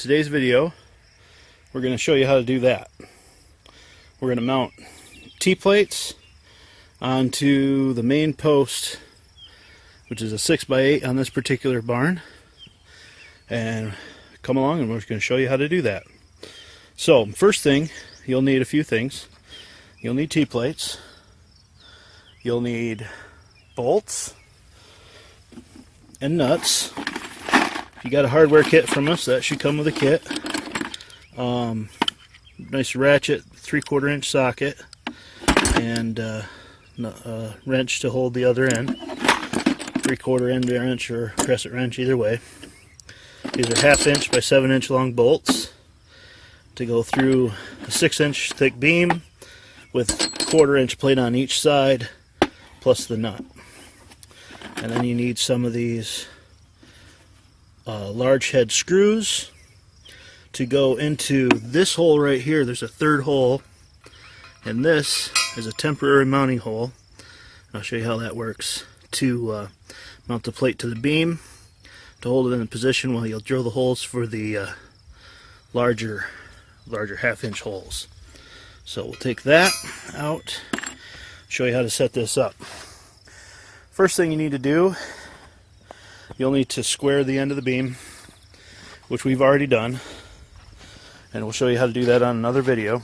today's video, we're going to show you how to do that. We're going to mount T-plates onto the main post, which is a 6x8 on this particular barn. And come along and we're going to show you how to do that. So, first thing, you'll need a few things. You'll need T-plates. You'll need bolts and nuts. If you got a hardware kit from us, that should come with a kit. Nice ratchet, 3/4 inch socket, and a wrench to hold the other end. 3/4 end wrench or crescent wrench, either way. These are 1/2 inch by 7 inch long bolts to go through a 6 inch thick beam with 1/4 inch plate on each side, plus the nut. And then you need some of these large head screws to go into this hole right here. There's a third hole, and this is a temporary mounting hole. I'll show you how that works to mount the plate to the beam to hold it in position while you'll drill the holes for the larger 1/2 inch holes. So we'll take that out, show you how to set this up. First thing you need to do, you'll need to square the end of the beam, which we've already done, and we'll show you how to do that on another video.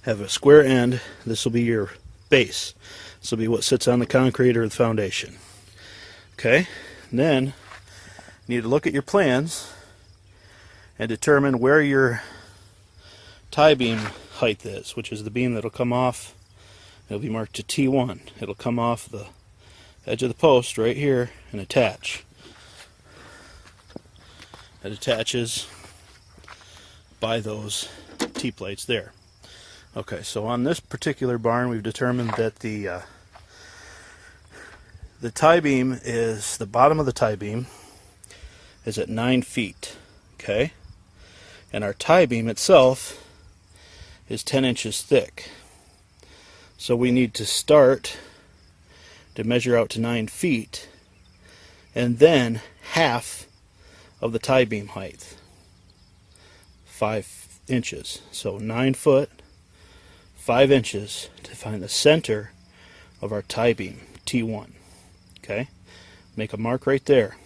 Have a square end. This will be your base. This will be what sits on the concrete or the foundation. Okay, and then you need to look at your plans and determine where your tie beam height is, which is the beam that'll come off. It'll be marked to T1. It'll come off the edge of the post right here and attach. It attaches by those T-plates there. Okay, so on this particular barn, we've determined that the tie beam is, the bottom of the tie beam is at 9 feet. Okay, and our tie beam itself is 10 inches thick. So we need to start to measure out to 9 feet, and then half of the tie beam height, 5 inches. So 9 foot, 5 inches to find the center of our tie beam, T1. Okay, make a mark right there.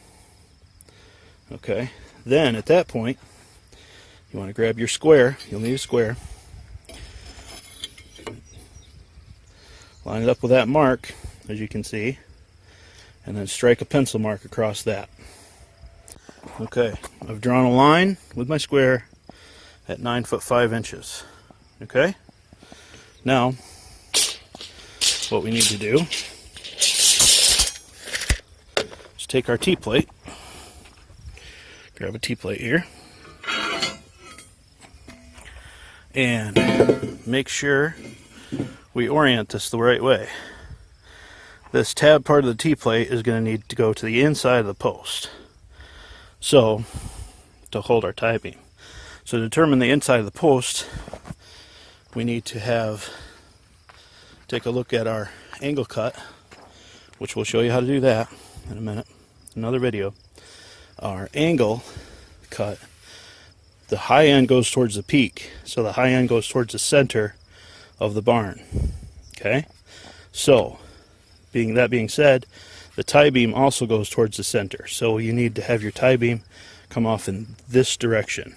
Okay, then at that point, you want to grab your square. You'll need a square. Line it up with that mark, as you can see, and then strike a pencil mark across that. Okay, I've drawn a line with my square at 9 foot 5 inches. Okay, now what we need to do is take our T-plate, grab a T-plate here, and make sure we orient this the right way. This tab part of the T-plate is going to need to go to the inside of the post, so to hold our tie beam. So to determine the inside of the post, we need to take a look at our angle cut, which we'll show you how to do that in a minute, another video. Our angle cut, the high end goes towards the peak, so the high end goes towards the center of the barn. Okay, so being said, the tie beam also goes towards the center, so you need to have your tie beam come off in this direction.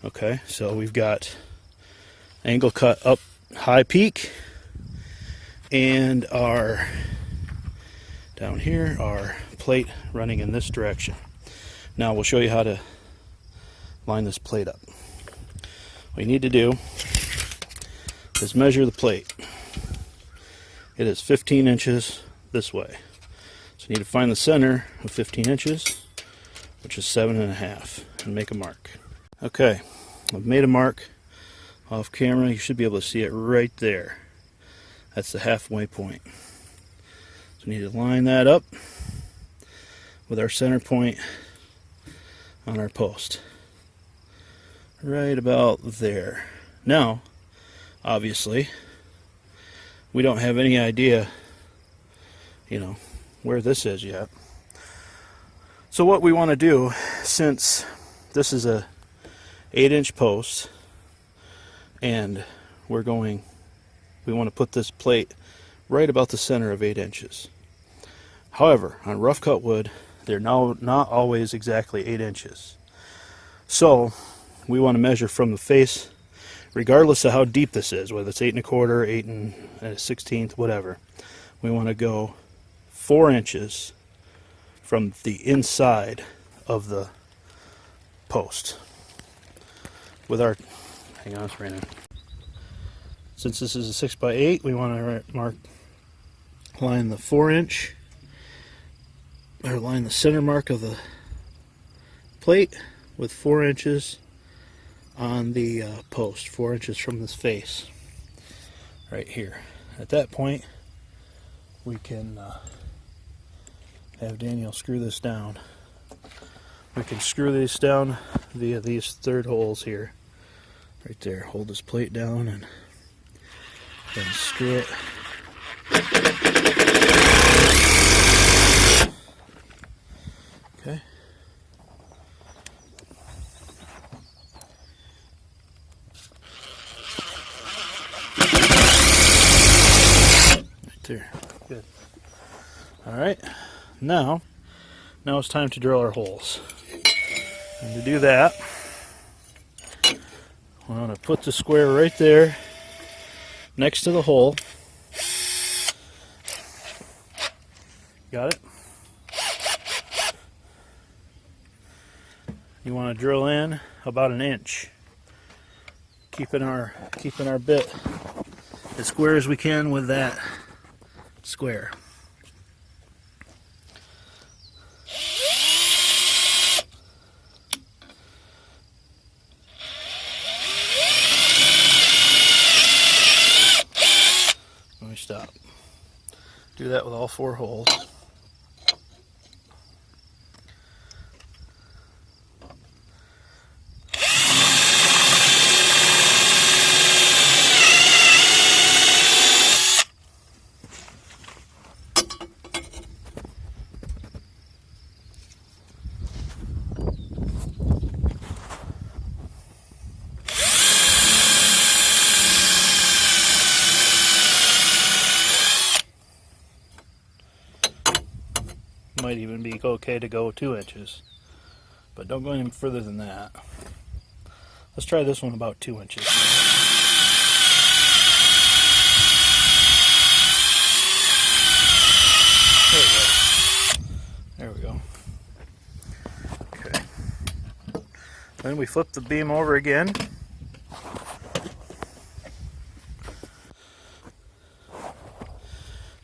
Okay, so we've got angle cut up high peak, and our down here our plate running in this direction. Now we'll show you how to line this plate up. What you need to do is measure the plate. It is 15 inches this way. So you need to find the center of 15 inches, which is 7.5, and make a mark. Okay, I've made a mark off camera. You should be able to see it right there. That's the halfway point. So we need to line that up with our center point on our post. Right about there. Now, obviously, we don't have any idea, where this is yet. So what we want to do since this is a 8-inch post and we want to put this plate right about the center of 8 inches. However, on rough cut wood, they're not always exactly 8 inches. So we want to measure from the face, regardless of how deep this is, whether it's 8 1/4, 8 1/16, whatever. We want to go 4 inches from the inside of the post. With our, hang on, it's raining. Since this is a 6x8, we want to line the 4-inch, or line the center mark of the plate with 4 inches on the post, 4 inches from this face, right here. At that point, we can have Daniel screw this down. We can screw these down via these third holes here, right there. Hold this plate down and then screw it. Okay. Right there. Good. All right. Now it's time to drill our holes. And to do that, we want to put the square right there next to the hole. Got it? You want to drill in about 1 inch, keeping our bit as square as we can with that square. Let me stop. Do that with all 4 holes. Might even be okay to go 2 inches, but don't go any further than that. Let's try this one about 2 inches. There we go. Okay. Then we flip the beam over again.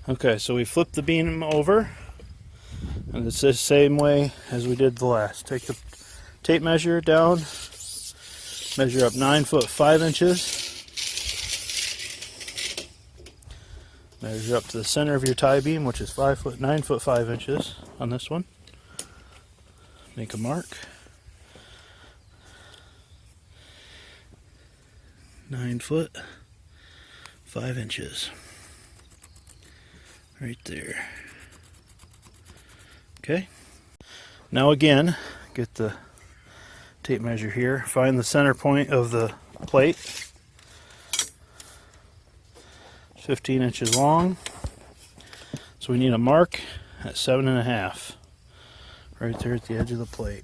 Okay, so we flip the beam over. And it's the same way as we did the last. Take the tape measure down, measure up 9 foot 5 inches, measure up to the center of your tie beam, which is 9 foot 5 inches on this one. Make a mark. 9 foot 5 inches. Right there. Okay, now again, get the tape measure here, find the center point of the plate, 15 inches long, so we need a mark at 7.5, right there at the edge of the plate.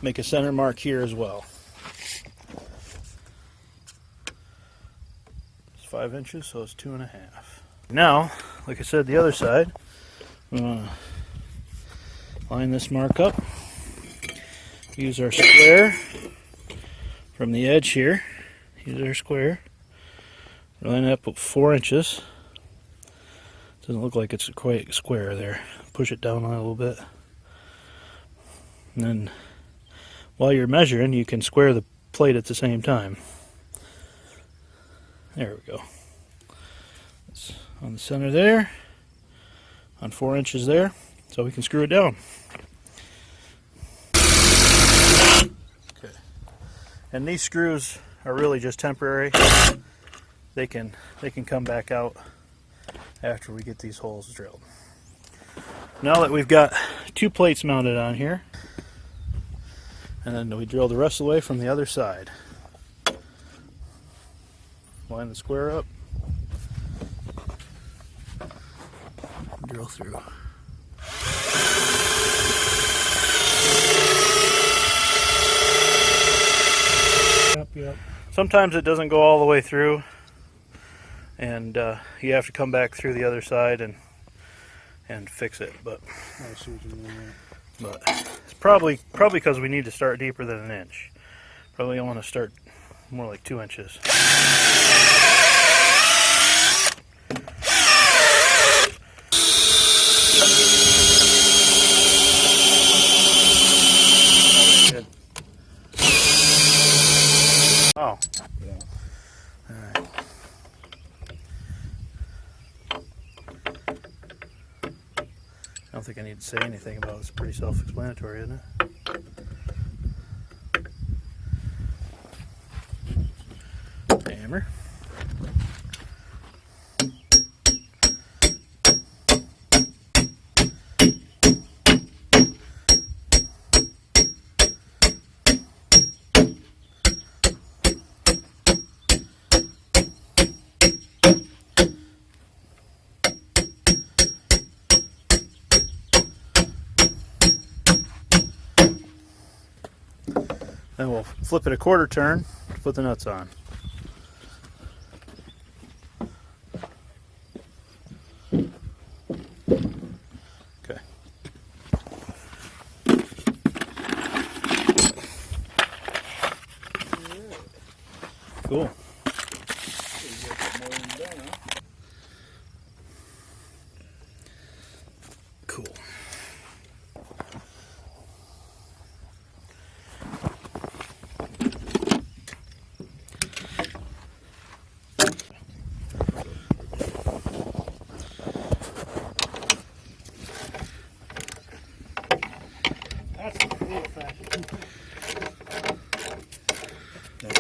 Make a center mark here as well. It's 5 inches, so it's 2.5. Now, like I said, the other side, we want to line this mark up, use our square from the edge here, use our square, line it up at 4 inches. Doesn't look like it's quite square there. Push it down a little bit. And then, while you're measuring, you can square the plate at the same time. There we go. It's on the center there, on 4 inches there, so we can screw it down. Okay. And these screws are really just temporary. They can come back out after we get these holes drilled. Now that we've got 2 plates mounted on here, and then we drill the rest of the way from the other side. Line the square up, drill through. Yep. Sometimes it doesn't go all the way through, and you have to come back through the other side and fix it. But I see what you mean. but it's probably because we need to start deeper than 1 inch. Probably want to start more like 2 inches. Good. Oh. Yeah. All right. I don't think I need to say anything about it. It's pretty self-explanatory, isn't it? Hammer. Then we'll flip it a 1/4 turn to put the nuts on. Okay. Cool. Cool. That's a cool fashion. Yeah.